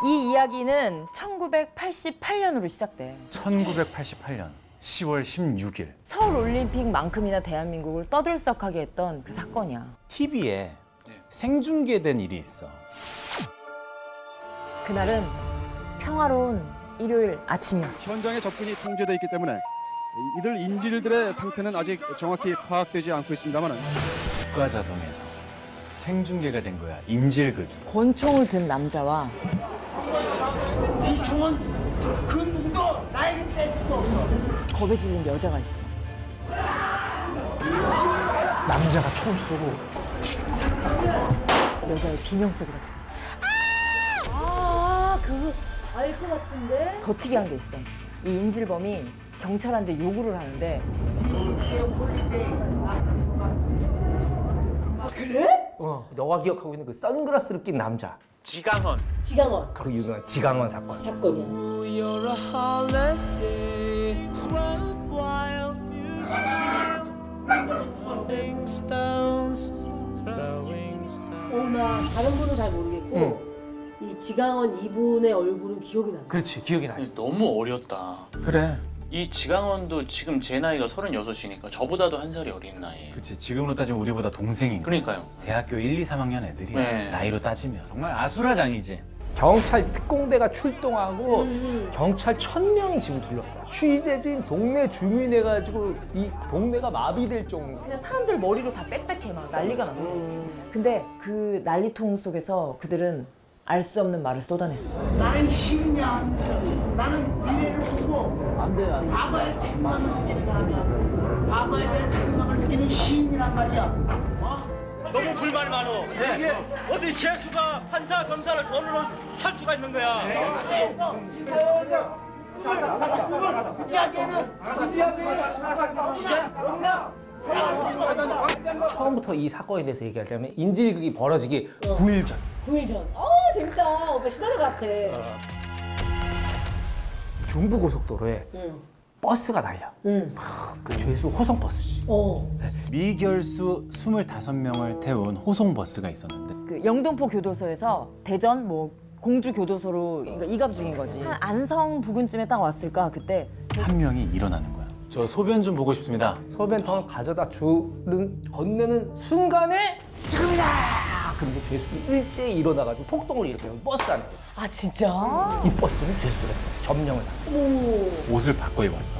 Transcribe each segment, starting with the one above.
이 이야기는 1988년으로 시작돼. 1988년 10월 16일. 서울올림픽만큼이나 대한민국을 떠들썩하게 했던 그 사건이야. TV에 생중계된 일이 있어. 그날은 평화로운 일요일 아침이었어. 현장에 접근이 통제돼 있기 때문에 이들 인질들의 상태는 아직 정확히 파악되지 않고 있습니다만 국가자동에서 생중계가 된 거야. 인질극이. 권총을 든 남자와 이 총은 그 누구도 나에게 뺏을 수 없어. 겁에 질린 여자가 있어. 남자가 총을 쏘고 여자의 비명소리가 들려. 그거 알 것 같은데? 더 특이한 게 있어. 이 인질범이 경찰한테 요구를 하는데. 그래? 너가 기억하고 있는 그 선글라스를 낀 남자. 지강원. 그 유명한 지강원 사건. 나 다른 분은 잘 모르겠고 이 지강원 이분의 얼굴은 기억이 나요. 그렇지, 기억이 나지. 너무 어렸다. 그래. 이 지강원도 지금 제 나이가 36이니까 저보다도 한 살이 어린 나이. 그치. 지금으로 따지면 우리보다 동생인 거야. 그러니까요. 대학교 1, 2, 3학년 애들이야. 네. 나이로 따지면. 정말 아수라장이지. 경찰 특공대가 출동하고 경찰 1000명이 지금 둘렀어. 취재진 동네 주민해가지고 이 동네가 마비될 정도. 그냥 사람들 머리로 다 빽빽해 막 난리가 났어. 근데 그 난리통 속에서 그들은 알 수 없는 말을 쏟아냈어. 나는 시인이야. 나는 미래를 보고 과거의 책망을 느끼는 사람이야. 과거에 대한 책망을 느끼는 시인이란 말이야. 너무 불만이 많어. 이게 어디 재수가 판사 검사를 돈으로 살 수가 있는 거야. 처음부터 이 사건에 대해서 얘기하자면 인질극이 벌어지기 9일 전. 9일 전. 재밌다. 오빠 시나리오 같아. 중부고속도로에 버스가 달려. 그 죄수 호송버스지. 미결수 25명을 태운 호송버스가 있었는데 그 영등포 교도소에서 대전 뭐 공주 교도소로 이갑 중인 거지. 한 안성 부근쯤에 딱 왔을까 그때. 한 명이 일어나는 거야. 저 소변 좀 보고 싶습니다. 소변통을 가져다 건네는 순간에 지금이다! 그리고 죄수들이 일제히 일어나가지고 폭동을 일으켜요. 버스 안에서. 아 진짜? 이 버스는 죄수들의 점령을 하고. 옷을 바꿔 입었어.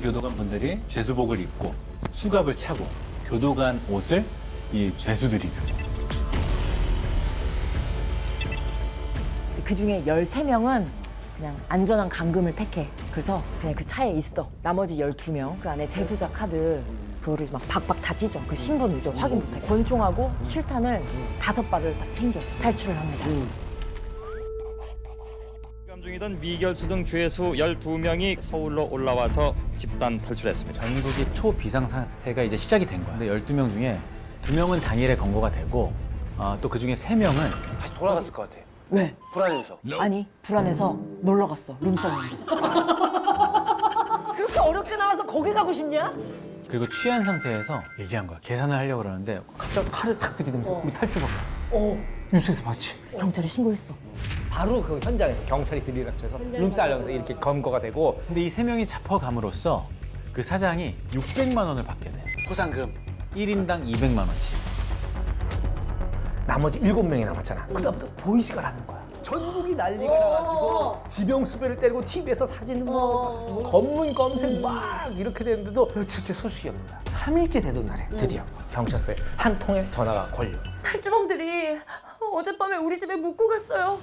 교도관 분들이 죄수복을 입고 수갑을 차고 교도관 옷을 이 죄수들이 입고. 그 중에 13명은 그냥 안전한 감금을 택해. 그래서 그냥 그 차에 있어. 나머지 12명 그 안에 재소자 카드 그거를 막 박박 다 찢어. 그 신분을 좀 확인 못해. 권총하고 실탄을 5발을 다 챙겨 탈출을 합니다. 기감 중이던 미결수 등 죄수 12명이 서울로 올라와서 집단 탈출했습니다. 전국이 초비상 사태가 이제 시작이 된 거야. 근데 12명 중에 2명은 당일에 검거가 되고 또 그 중에 3명은 다시 돌아갔을 것 같아. 왜? 불안해서. 아니 불안해서 놀러 갔어. 룸사롱에. 그렇게 어렵게 나와서 거기 가고 싶냐? 그리고 취한 상태에서 얘기한 거야. 계산을 하려고 그러는데 갑자기 칼을 탁 들이대면서 우리 탈출한다. 뉴스에서 봤지? 경찰에 신고했어. 바로 그 현장에서 경찰이 들이닥쳐서 룸살롱에서 이렇게 검거가 되고. 근데 이 3명이 잡혀감으로써 그 사장이 600만 원을 받게 돼. 포상금. 1인당 200만 원씩. 나머지 7명이 남았잖아. 그다음부터 보이지가 않는 거야. 전국이 난리가 나가지고 지명수배를 때리고 TV에서 사진 뭐 검문 검색 막 이렇게 됐는데도 며칠째 소식이 없는 거야. 3일째 되던 날에 드디어 경찰서에 한 통의 전화가 걸려. 탈주범들이 어젯밤에 우리 집에 묵고 갔어요.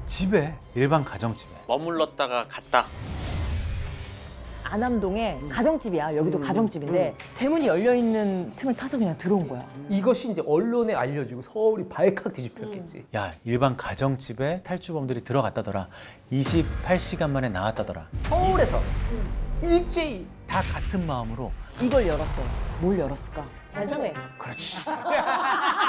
집에, 일반 가정집에. 머물렀다가 갔다. 안암동에 가정집이야. 여기도 가정집인데 대문이 열려있는 틈을 타서 그냥 들어온 거야. 이것이 이제 언론에 알려지고 서울이 발칵 뒤집혔겠지. 야, 일반 가정집에 탈주범들이 들어갔다더라. 28시간 만에 나왔다더라. 서울에서 일제히 다 같은 마음으로 이걸 열었대. 뭘 열었을까? 반상회. 그렇지. 딱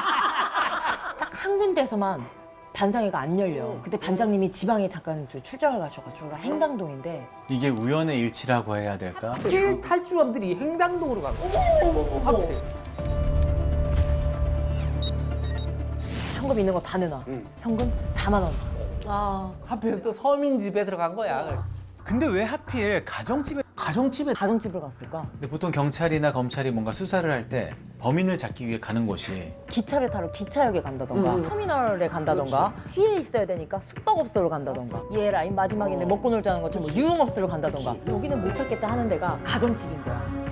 한 군데서만 반상회가 안 열려. 그때 반장님이 지방에 잠깐 출장을 가셔가지고 행당동인데 이게 우연의 일치라고 해야 될까? 탈주범들이 행당동으로 간 거야. 하필. 현금 있는 거 다 내놔. 현금 4만 원. 아, 하필 또 서민 집에 들어간 거야. 근데 왜 하필 가정집에 가정집을 갔을까? 근데 보통 경찰이나 검찰이 뭔가 수사를 할 때 범인을 잡기 위해 가는 곳이 기차를 타러 기차역에 간다던가 터미널에 간다던가 피해 있어야 되니까 숙박업소를 간다던가 이 라인 마지막인데 먹고 놀자는 것처럼 뭐 유흥업소를 간다던가 여기는 못 찾겠다 하는 데가 가정집인 거야.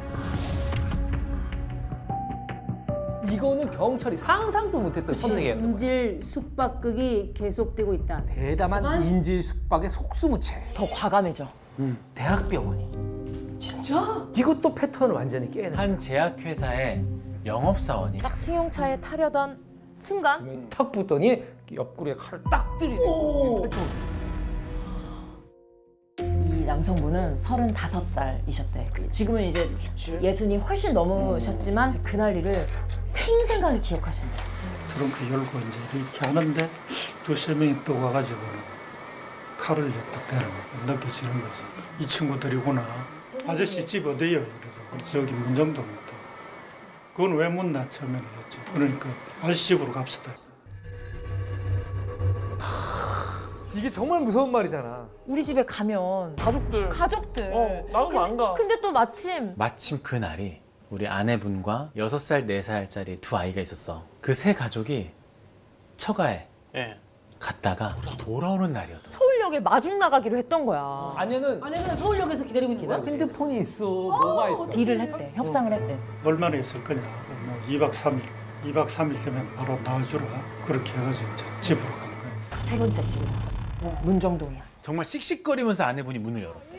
이거는 경찰이 상상도 못했던 선택이었던 거야. 인질 숙박극이 계속되고 있다. 대담한 인질 숙박의 속수무책. 더 과감해져. 대학병원이 진짜? 이것도 패턴을 완전히 깨는. 한 제약회사의 영업사원이 딱 승용차에 타려던 순간 탁 붙더니 옆구리에 칼을 딱 때리네. 이 남성분은 35살이셨대. 지금은 이제 예순이 훨씬 넘으셨지만 그날 일을 생생하게 기억하신다. 트렁크 열고 이제 이렇게 하는데 두세 명이 또 와가지고 칼을 이제 딱 대는 거 느껴지는 거지. 이 친구들이구나. 아저씨 집 어디예요? 그래서 저기 문정동입니다. 그건 왜 묻나 처음에는 했죠. 그러니까 아저씨 집으로 갑시다. 이게 정말 무서운 말이잖아. 우리 집에 가면 가족들 나도 안 가. 근데 또 마침 그날이 우리 아내분과 6살, 4살짜리 두 아이가 있었어. 그 세 가족이 처가에 예. 갔다가 돌아오는 날이었다. 서울역에 마중 나가기로 했던 거야. 아내는 서울역에서 기다리고 있는 거야? 핸드폰이 있어. 뭐가 있어. 딜을 했대. 협상을 했대. 얼마나 있을 거냐. 뭐 2박 3일. 2박 3일 되면 바로 나와주라. 그렇게 해가지고 이제 집으로 간 거야. 세 번째 집으로 왔어. 문정동이야. 정말 씩씩거리면서 아내분이 문을 열었대.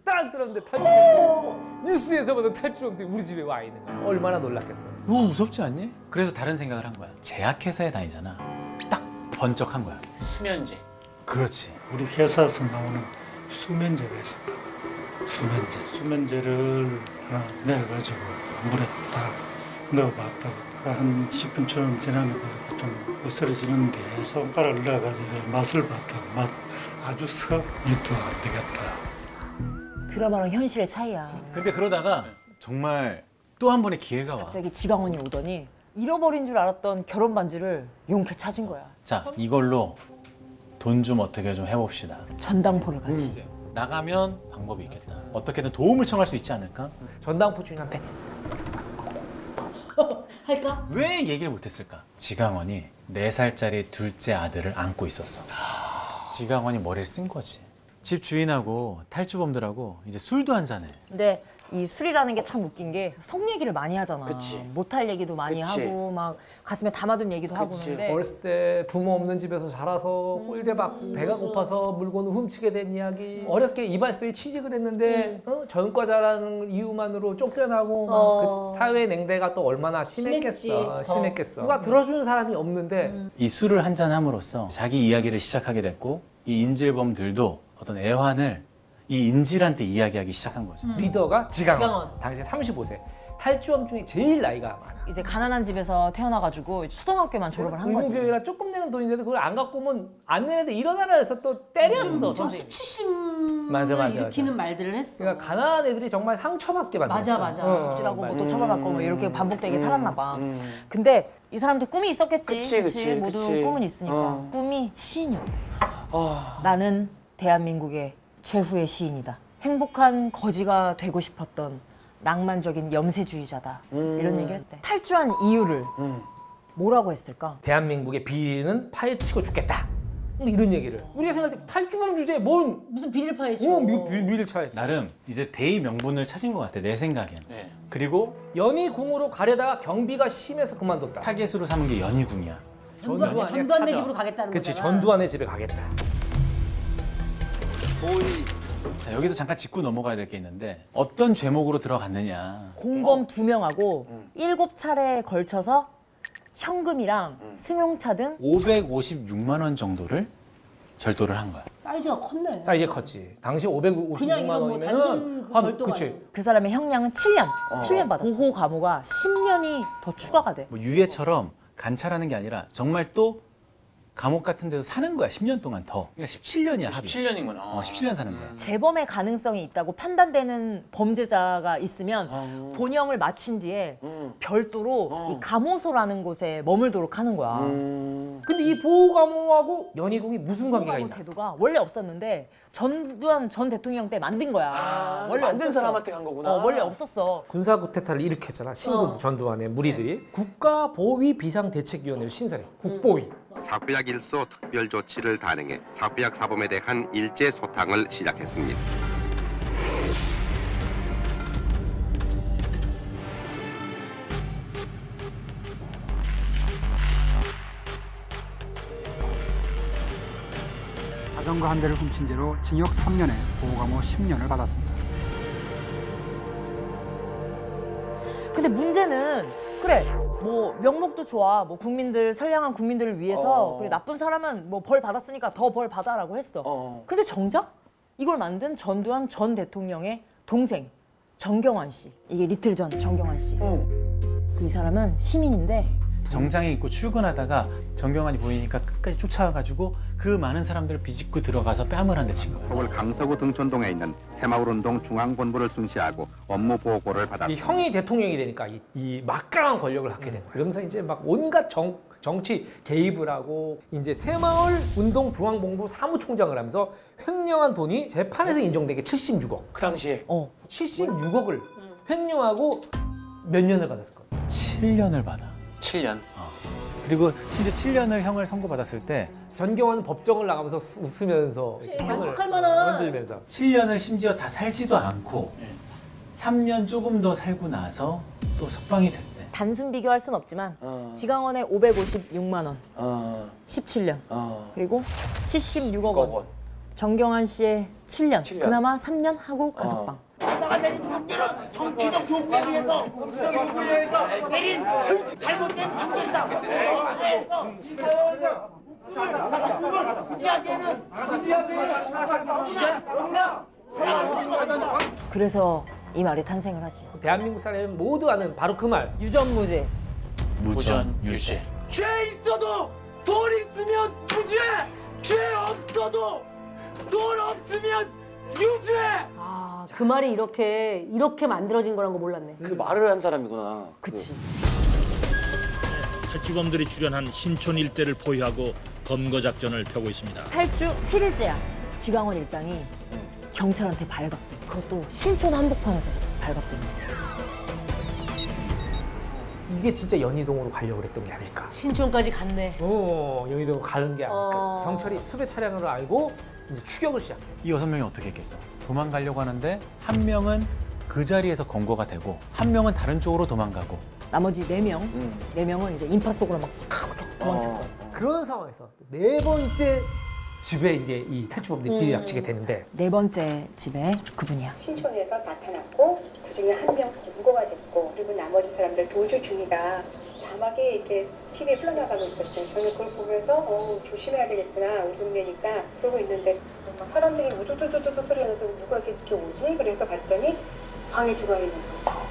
딱 들었는데 탈주범. 뉴스에서 보던 탈주범들이 우리 집에 와 있는 거야. 얼마나 놀랐겠어. 너무 무섭지 않니? 그래서 다른 생각을 한 거야. 제약회사에 다니잖아. 딱 번쩍한 거야. 수면제. 그렇지. 우리 회사에서 나오는 수면제가 있었다. 수면제를 하나 내가지고 물에 딱 넣어봤다고. 한 10분쯤 지나면 좀 으스러지는데 손가락을 넣어가지고 맛을 봤다고. 맛 아주 썩 밑도 안 되겠다. 드라마랑 현실의 차이야. 근데 그러다가 정말 또 한 번의 기회가 와. 갑자기 지강원이 오더니 잃어버린 줄 알았던 결혼 반지를 용케 찾은 거야. 자, 이걸로 돈 좀 어떻게 좀 해봅시다. 전당포를 가지. 나가면 방법이 있겠다. 어떻게든 도움을 청할 수 있지 않을까? 전당포 주인한테 할까? 왜 얘기를 못했을까? 지강원이 4살짜리 둘째 아들을 안고 있었어. 지강원이 머리를 쓴 거지. 집 주인하고 탈주범들하고 이제 술도 한잔해. 근데 이 술이라는 게 참 웃긴 게 속 얘기를 많이 하잖아. 못할 얘기도 많이 하고 막 가슴에 담아둔 얘기도 하고 그러는데 어렸을 때 부모 없는 집에서 자라서 홀대받고 배가 고파서 물건을 훔치게 된 이야기. 어렵게 이발소에 취직을 했는데 전과자라는 이유만으로 쫓겨나고 막그 사회 냉대가 또 얼마나 심했겠어. 심했겠어. 누가 들어주는 사람이 없는데 이 술을 한잔함으로써 자기 이야기를 시작하게 됐고 이 인질범들도 어떤 애환을 이 인질한테 이야기하기 시작한 거죠. 리더가 지강원. 지강원. 당시 35세. 탈주범 중에 제일 나이가 많아. 이제 가난한 집에서 태어나가지고 초등학교만 졸업을 한 거지. 의무교육이라 조금 내는 돈인데 그걸 안 갖고 오면 안 내는데 일어나라 해서 또 때렸어. 좀 선생님. 수치심을 맞아. 일으키는 말들을 했어. 그러니까 가난한 애들이 정말 상처받게 만들었어. 맞아. 억지라고 뭐 또 처벌받고 뭐 이렇게 반복되게 살았나 봐. 근데 이 사람도 꿈이 있었겠지. 그치. 모두 꿈은 있으니까. 꿈이 시인이었대. 나는 대한민국의 최후의 시인이다. 행복한 거지가 되고 싶었던 낭만적인 염세주의자다. 이런 얘기 했대. 탈주한 이유를 뭐라고 했을까? 대한민국의 비리는 파헤치고 죽겠다. 이런 얘기를. 우리가 생각할 때 탈주범 주제에 뭔 무슨 비리를 파헤쳐. 비리를 차했어. 나름 이제 대의 명분을 찾은 것 같아, 내 생각엔. 네. 그리고 연희궁으로 가려다가 경비가 심해서 그만뒀다. 타겟으로 삼은 게 연희궁이야. 전두환네 집으로 가겠다는 그치, 거잖아. 전두환의 집에 가겠다. 자, 여기서 잠깐 짚고 넘어가야 될 게 있는데 어떤 죄목으로 들어갔느냐. 공범 2명하고 7차례에 걸쳐서 현금이랑 승용차 등 556만 원 정도를 절도를 한 거야. 사이즈가 컸네. 사이즈 컸지. 당시 그냥 556만 이건 뭐 단순 원이면은 그 절도가 그치. 그 사람의 형량은 7년. 7년 받았어. 보호 감호가 10년이 더 추가가 돼. 뭐 유예처럼 관찰하는 게 아니라 정말 또 감옥 같은 데서 사는 거야. 10년 동안 더. 그러니까 17년이야 합의. 17년이구나. 17년 사는 거야. 재범의 가능성이 있다고 판단되는 범죄자가 있으면 본형을 마친 뒤에 별도로 이 감호소라는 곳에 머물도록 하는 거야. 근데 이 보호감호하고 연희동이 무슨 관계가 보호감호 있나? 제도가 원래 없었는데 전두환 전 대통령 때 만든 거야. 원래 만든 없었어. 사람한테 간 거구나. 원래 없었어. 군사 쿠데타를 일으켰잖아. 신군 전두환의 무리들이 국가보위비상대책위원회를 신설해. 국보위. 사구약 일소 특별 조치를 단행해 사구약 사범에 대한 일제 소탕을 시작했습니다. 자전거 한 대를 훔친 죄로 징역 3년에 보호감호 10년을 받았습니다. 근데 문제는 그래 뭐 명목도 좋아. 뭐 국민들 선량한 국민들을 위해서 그리고 나쁜 사람은 뭐 벌 받았으니까 더 벌 받아라고 했어. 근데 정작 이걸 만든 전두환 전 대통령의 동생 정경환 씨. 이게 리틀 전 정경환 씨. 이 사람은 시민인데 정장에 입고 출근하다가 정경환이 보이니까 끝까지 쫓아와가지고 그 많은 사람들을 비집고 들어가서 뺨을 한 대 친 거야. 서울 강서구 등촌동에 있는 새마을운동 중앙본부를 승시하고 업무 보고를 이 받았습니다. 형이 대통령이 되니까 이 막강한 권력을 갖게 된 거야. 그러면서 이제 막 온갖 정치 개입을 하고 이제 새마을 운동 중앙본부 사무총장을 하면서 횡령한 돈이 재판에서 인정되게 76억. 그 당시에 76억을 횡령하고 몇 년을 받았을 거야? 7년을 받아. 7년. 그리고 심지어 7년을 형을 선고받았을 때 전경환은 법정을 나가면서 웃으면서 만족할 만한. 흔들면서 7년을 심지어 다 살지도 않고 3년 조금 더 살고 나서 또 석방이 됐대. 단순 비교할 순 없지만 지강원의 556만 원, 17년, 그리고 76억 원, 정경환 씨의 7년, 그나마 3년 하고 가석방. 정치적 조건에 의해서 내린 잘못된 판결이다. 그래서 이 말이 탄생을 하지. 대한민국 사람이 모두 아는 바로 그 말. 유전무죄. 무전유죄. 죄 있어도 돈 있으면 무죄. 죄 없어도 돈 없으면 유죄. 아, 그 말이 이렇게 만들어진 거란 거 몰랐네. 그 말을 한 사람이구나. 그치. 탈주범들이 출연한 신촌 일대를 포위하고 검거 작전을 펴고 있습니다. 탈주 7일째야. 지강원 일당이 경찰한테 발각돼. 그것도 신촌 한복판에서 발각된 거야. 이게 진짜 연희동으로 가려고 그랬던 게 아닐까. 신촌까지 갔네. 연희동으로 가는 게 아닐까. 경찰이 수배 차량으로 알고 이제 추격을 시작해. 이 6명이 어떻게 했겠어? 도망가려고 하는데 한 명은 그 자리에서 검거가 되고 한 명은 다른 쪽으로 도망가고 나머지 4명, 4명은 이제 인파 속으로 막 도망쳤어. 그런 상황에서 네 번째 집에 이제 이 탈주범들이 들이닥치게 되는데 네 번째 집에 그분이야. 신촌에서 나타났고 그중에 한 명 검거가 됐고 그리고 나머지 사람들 도주 중이다. 자막이 이렇게 TV에 흘러나가고 있었어요. 저는 그걸 보면서 조심해야 되겠구나. 웃음내니까 그러고 있는데 막 사람들이 우두두두두 소리가 나서 누가 이렇게 오지? 그래서 봤더니 방에 들어와 있는 거예요.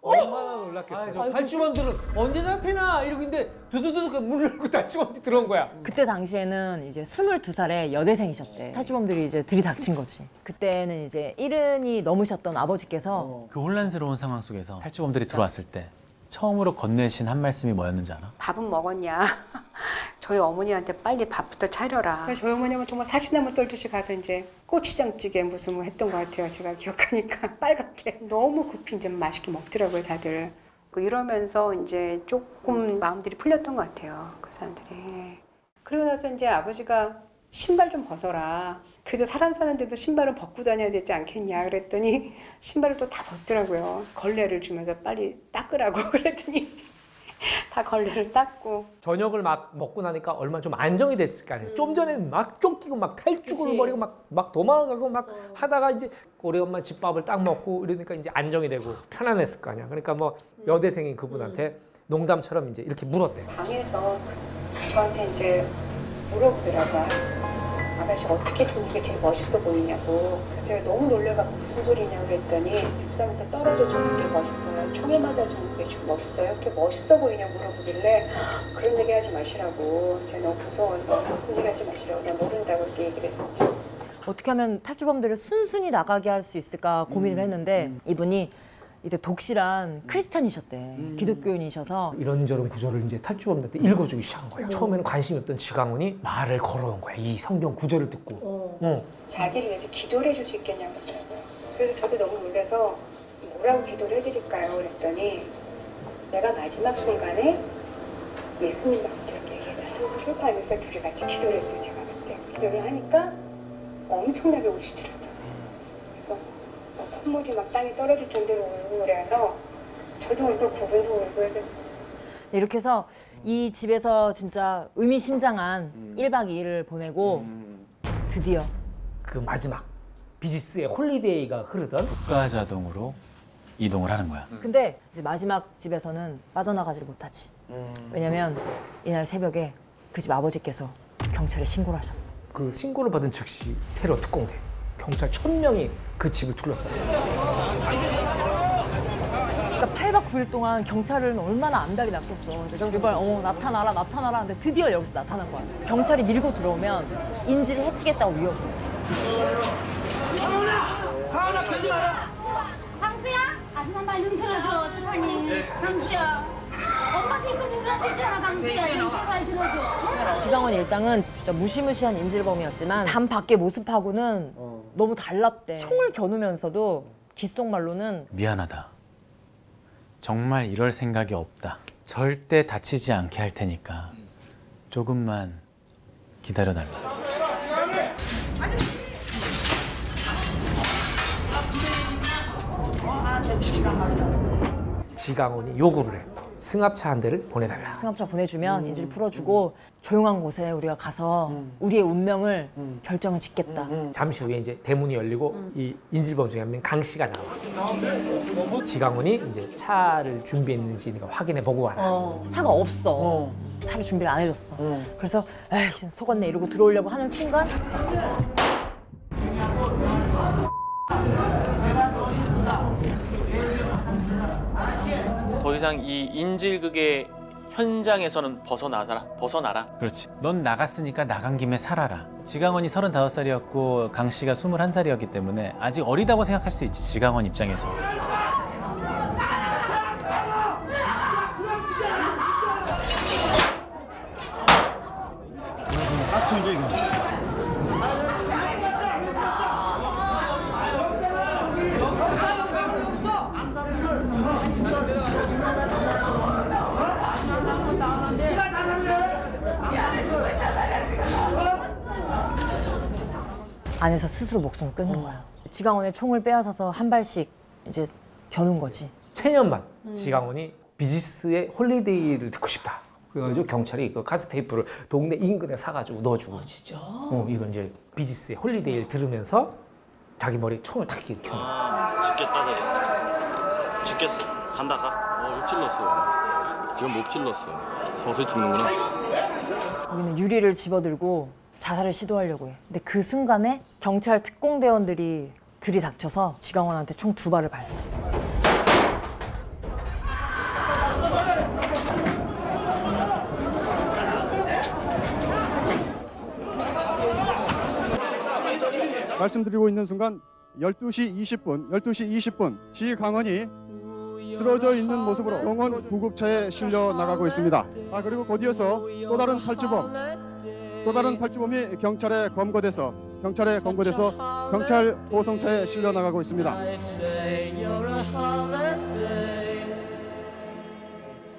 얼마나 놀랐겠어요. 탈주범들은 언제 잡히나 이러고 있는데 두두두두 문을 열고 탈주범들이 들어온 거야. 그때 당시에는 이제 22살의 여대생이셨대. 탈주범들이 이제 들이닥친 거지. 그때는 이제 70이 넘으셨던 아버지께서 그 혼란스러운 상황 속에서 탈주범들이 들어왔을 때 처음으로 건네신 한 말씀이 뭐였는지 알아? 밥은 먹었냐? 저희 어머니한테 빨리 밥부터 차려라. 그래서 저희 어머니가 정말 사시나무 떨듯이 가서 이제 고추장찌개 무슨 뭐 했던 것 같아요. 제가 기억하니까 빨갛게 너무 급히 이제 맛있게 먹더라고요, 다들. 이러면서 이제 조금 마음들이 풀렸던 것 같아요, 그 사람들이. 그러고 나서 이제 아버지가 신발 좀 벗어라. 그래서 사람 사는데도 신발은 벗고 다녀야 되지 않겠냐 그랬더니 신발을 또 다 벗더라고요. 걸레를 주면서 빨리 닦으라고 그랬더니 다 걸레를 닦고. 저녁을 막 먹고 나니까 얼마나 좀 안정이 됐을 거 아니에요. 좀 전에는 막 쫓기고 막 탈주를 벌이고 막 도망가고 막 하다가 이제 우리 엄마 집밥을 딱 먹고 이러니까 이제 안정이 되고 편안했을 거 아니야. 그러니까 뭐 여대생인 그분한테 농담처럼 이제 이렇게 물었대. 방에서 그한테 이제 물어보더라고요. 아가씨 어떻게 죽는 게 되게 멋있어 보이냐고. 그래서 제가 너무 놀래가지고 무슨 소리냐고 그랬더니 육상에서 떨어져 죽는 게 멋있어요? 총에 맞아 죽는 게 좀 멋있어요? 이렇게 멋있어 보이냐고 물어보길래 그런 얘기 하지 마시라고. 제가 너무 무서워서 그런 얘기 하지 마시라고. 내가 모른다고 이렇게 얘기를 했었죠. 어떻게 하면 탈주범들을 순순히 나가게 할 수 있을까 고민을 했는데 이분이 이제 독실한 크리스찬이셨대. 기독교인이셔서 이런저런 구절을 이제 탈주범들한테 읽어주기 시작한 거야. 처음에는 관심이 없던 지강원이 말을 걸어온 거야. 이 성경 구절을 듣고. 자기를 위해서 기도를 해줄 수 있겠냐고 하더라고요. 그래서 저도 너무 놀라서 뭐라고 기도를 해드릴까요? 그랬더니 내가 마지막 순간에 예수님 마음대로 되게 해달라고 하면서 둘이 같이 기도를 했어요. 제가 그때 기도를 하니까 엄청나게 우시더라고요. 그래서 콧물이 막 땅에 떨어질 정도로 울고 그래서 저도 울고 그분도 울고 해서 이렇게 해서 이 집에서 진짜 의미심장한 1박 2일을 보내고 드디어 그 마지막 비지스의 홀리데이가 흐르던 국가자동으로 이동을 하는 거야. 근데 이제 마지막 집에서는 빠져나가지를 못하지. 왜냐면 이날 새벽에 그 집 아버지께서 경찰에 신고를 하셨어. 그 신고를 받은 즉시 테러 특공대 경찰 1000명이 그 집을 둘러쌌대. 그러니까 8박 9일 동안 경찰은 얼마나 안달이 났겠어. 제발 나타나라 나타나라 하는데 드디어 여기서 나타난 거야. 경찰이 밀고 들어오면 인지를 해치겠다고 위협해. 하은아 가지 마라. 강수야, 아줌마 말 좀 들어줘, 주파님. 강수야, 엄마 데리고 놀라주잖아, 강수야. 좀 제발 들어줘. 지강원 일당은 진짜 무시무시한 인질범이었지만 담 밖의 모습하고는 너무 달랐대. 총을 겨누면서도 귓속말로는 미안하다. 정말 이럴 생각이 없다. 절대 다치지 않게 할 테니까 조금만 기다려달라. 지강원이 요구를 해. 승합차 한 대를 보내달라. 승합차 보내주면 인질 풀어주고 조용한 곳에 우리가 가서 우리의 운명을 결정을 짓겠다. 잠시 후에 이제 대문이 열리고 이 인질범 중에 한 명 강 씨가 나와. 지강원이 이제 차를 준비했는지 확인해 보고 와라. 차가 없어. 차를 준비를 안 해줬어. 그래서 에이 속았네 이러고 들어오려고 하는 순간 더 이상 이 인질극의 현장에서는 벗어나라. 그렇지. 넌 나갔으니까 나간 김에 살아라. 지강원이 35살이었고 강 씨가 21살이었기 때문에 아직 어리다고 생각할 수 있지. 지강원 입장에서. 가스통이죠 이거. 안에서 스스로 목숨을 끊는 거야. 지강원의 총을 빼앗아서 한 발씩 이제 겨눈 거지. 체념만 지강원이 비지스의 홀리데이를 듣고 싶다. 그래가지고 경찰이 그 가스 테이프를 동네 인근에 사가지고 넣어주고. 진짜? 이건 이제 비지스의 홀리데이를 들으면서 자기 머리에 총을 탁 이렇게 켜는 거야. 죽겠다 너. 죽겠어. 간다가. 목 찔렀어. 지금 목 찔렀어. 서서히 죽는구나. 거기는 유리를 집어들고 자살을 시도하려고 해. 근데 그 순간에 경찰 특공대원들이 들이닥쳐서 지강원한테 총 2발을 발사. 말씀드리고 있는 순간 12시 20분 지강원이 쓰러져 있는 모습으로 병원 구급차에 실려 나가고 있습니다. 그리고 곧이어서 또 다른 탈주범이 경찰에 검거돼서 경찰 보송차에 실려 나가고 있습니다.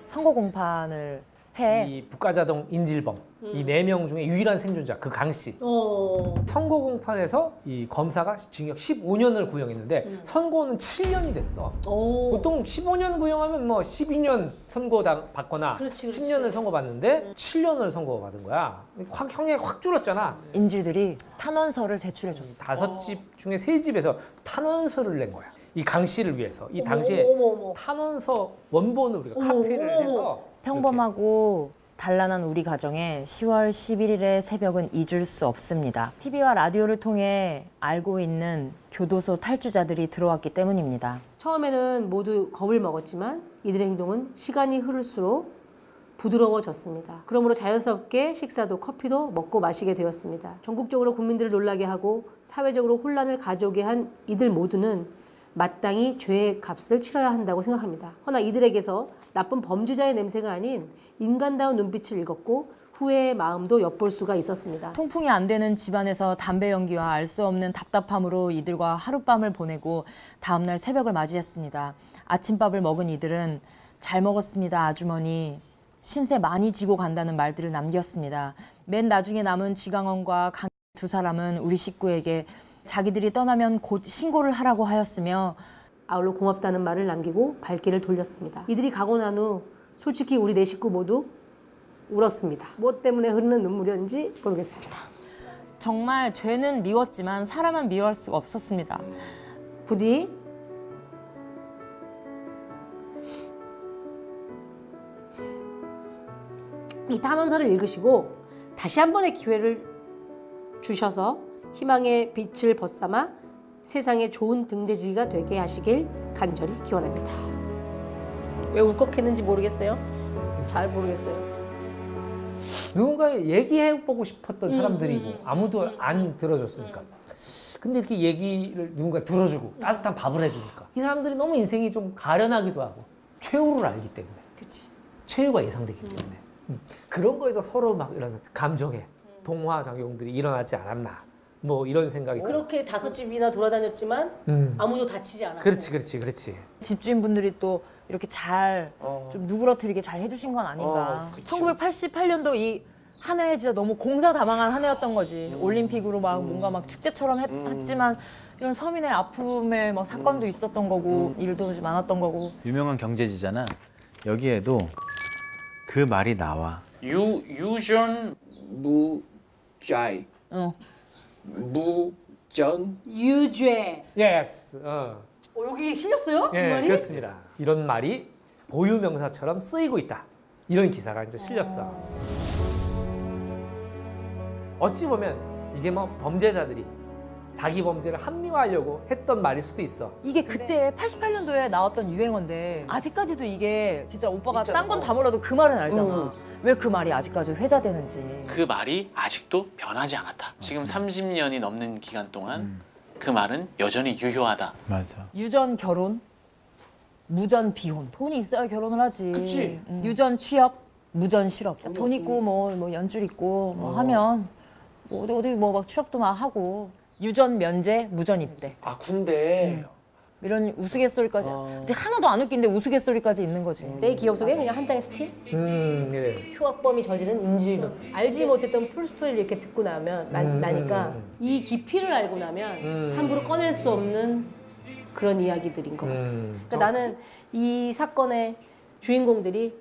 선거 공판을 해. 이 북가자동 인질범 이 4명 중에 유일한 생존자 그 강 씨. 선거 공판에서 이 검사가 징역 15년을 구형했는데 선고는 7년이 됐어. 보통 15년 구형하면 뭐 12년 선고 받거나 그렇지. 10년을 선고받는데 7년을 선고받은 거야. 형이 확 줄었잖아. 인질들이 탄원서를 제출해줬어. 5집 중에 3집에서 탄원서를 낸 거야. 이 강 씨를 위해서. 이 당시에 탄원서 원본을 우리가 카피를 해서 평범하고 단란한 우리 가정에 10월 11일의 새벽은 잊을 수 없습니다. TV와 라디오를 통해 알고 있는 교도소 탈주자들이 들어왔기 때문입니다. 처음에는 모두 겁을 먹었지만 이들의 행동은 시간이 흐를수록 부드러워졌습니다. 그러므로 자연스럽게 식사도 커피도 먹고 마시게 되었습니다. 전국적으로 국민들을 놀라게 하고 사회적으로 혼란을 가져오게 한 이들 모두는 마땅히 죄의 값을 치러야 한다고 생각합니다. 허나 이들에게서 나쁜 범죄자의 냄새가 아닌 인간다운 눈빛을 읽었고 후회의 마음도 엿볼 수가 있었습니다. 통풍이 안 되는 집안에서 담배 연기와 알 수 없는 답답함으로 이들과 하룻밤을 보내고 다음날 새벽을 맞이했습니다. 아침밥을 먹은 이들은 잘 먹었습니다, 아주머니. 신세 많이 지고 간다는 말들을 남겼습니다. 맨 나중에 남은 지강원과 강 두 사람은 우리 식구에게 자기들이 떠나면 곧 신고를 하라고 하였으며 아울러 고맙다는 말을 남기고 발길을 돌렸습니다. 이들이 가고 난 후 솔직히 우리 네 식구 모두 울었습니다. 무엇 때문에 흐르는 눈물이었는지 모르겠습니다. 정말 죄는 미웠지만 사람은 미워할 수가 없었습니다. 부디 이 탄원서를 읽으시고 다시 한 번의 기회를 주셔서 희망의 빛을 벗삼아 세상에 좋은 등대지기가 되게 하시길 간절히 기원합니다. 왜 울컥했는지 모르겠어요. 잘 모르겠어요. 누군가 얘기해보고 싶었던 사람들이고 아무도 안 들어줬으니까. 근데 이렇게 얘기를 누군가 들어주고 따뜻한 밥을 해주니까 이 사람들이 너무 인생이 좀 가련하기도 하고 최후를 알기 때문에. 그치. 최후가 예상되기 때문에. 그런 거에서 서로 막 이런 감정의 동화작용들이 일어나지 않았나. 뭐 이런 생각이 그렇게 5집이나 돌아다녔지만 아무도 다치지 않았고. 그렇지. 집주인분들이 또 이렇게 잘 좀 누그러뜨리게 잘 해주신 건 아닌가. 1988년도 이 한 해 진짜 너무 공사다망한 한 해였던 거지. 올림픽으로 막 뭔가 막 축제처럼 했지만 이런 서민의 아픔의 뭐 사건도 있었던 거고 일도 많았던 거고. 유명한 경제지잖아. 여기에도 그 말이 나와. 유전 무죄. 무전. 유죄. 예스. 여기 실렸어요? 그 예, 말이? 그렇습니다. 이런 말이 고유명사처럼 쓰이고 있다. 이런 기사가 이제 실렸어. 어찌 보면 이게 뭐 범죄자들이 자기 범죄를 합리화하려고 했던 말일 수도 있어. 이게 그때 88년도에 나왔던 유행어인데 아직까지도 이게 진짜 오빠가 딴 건 다 몰라도 그 말은 알잖아. 왜 그 말이 아직까지 회자되는지. 그 말이 아직도 변하지 않았다. 지금 30년이 넘는 기간 동안 그 말은 여전히 유효하다. 맞아. 유전 결혼, 무전 비혼. 돈이 있어야 결혼을 하지. 그치. 유전 취업, 무전 실업. 돈 있고 뭐 연줄 있고 뭐 하면 뭐 어디 뭐 막 취업도 막 하고. 유전 면제, 무전 입대. 아 군대. 이런 우스갯소리까지. 근데 하나도 안 웃긴데 우스갯소리까지 있는 거지. 내 기억 속에 그냥 한 장의 스틸? 그래. 흉악범이 저지른 인질극. 알지 못했던 풀스토리를 이렇게 듣고 나니까 이 깊이를 알고 나면 함부로 꺼낼 수 없는 그런 이야기들인 것 같아요. 그러니까 나는 이 사건의 주인공들이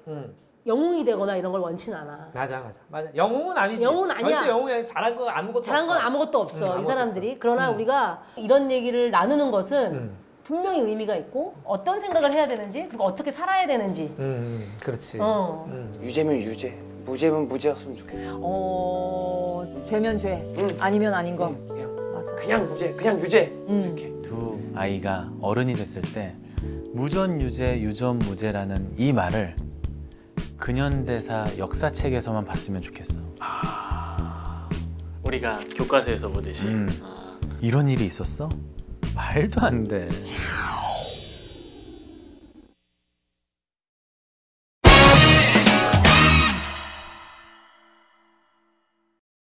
영웅이 되거나 이런 걸 원치는 않아. 맞아. 영웅은 아니지. 영웅은 아니야. 절대 영웅이 아니야. 잘한 건 아무것도 없어. 이 사람들이. 그러나 우리가 이런 얘기를 나누는 것은 분명히 의미가 있고 어떤 생각을 해야 되는지 그리고 어떻게 살아야 되는지. 그렇지. 유죄면 유죄, 무죄면 무죄였으면 좋겠다. 죄면 죄, 아니면 아닌 거. 맞아. 그냥 무죄, 그냥 유죄. 이렇게 두 아이가 어른이 됐을 때 무전 유죄, 유전 무죄라는 이 말을 근현대사 역사책에서만 봤으면 좋겠어. 우리가 교과서에서 보듯이. 이런 일이 있었어? 말도 안 돼.